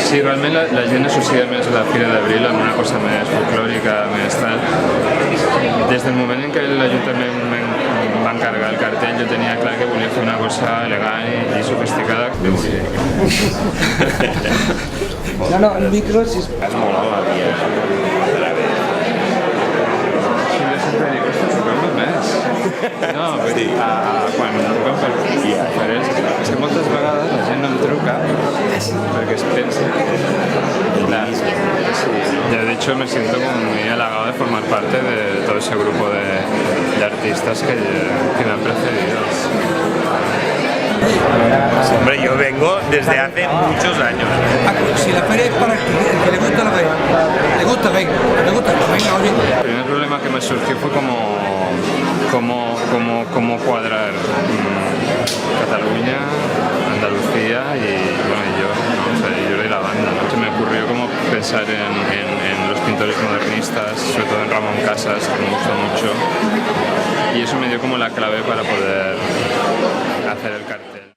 Sí, realment la gent associa més la Fira d'Abril amb una cosa més folclòrica, més tal. Des del moment en què l'Ajuntament em va encarregar el cartell, jo tenia clar que volia fer una cosa elegant i sofisticada. No, el micro sí. Has molat la via per haver... Sí, jo sempre dic, ostres, truquem-me més. No, vull dir, quan truquem per conferències, és que moltes vegades la gent no em truca perquè es pensa que... Yo de hecho me siento como muy halagado de formar parte de todo ese grupo de artistas que me han precedido. Hombre, yo vengo desde hace muchos años. Si la feria es para el que le gusta la feria, le gusta, venga, venga, oye. El primer problema que me surgió fue cómo cuadrar Cataluña, Andalucía y bueno, y yo, ¿no? O sea, yo y la banda, ¿no? Se me ocurrió como pensar en los pintores modernistas, sobre todo en Ramón Casas, que me gustó mucho, y eso me dio como la clave para poder hacer el cartel.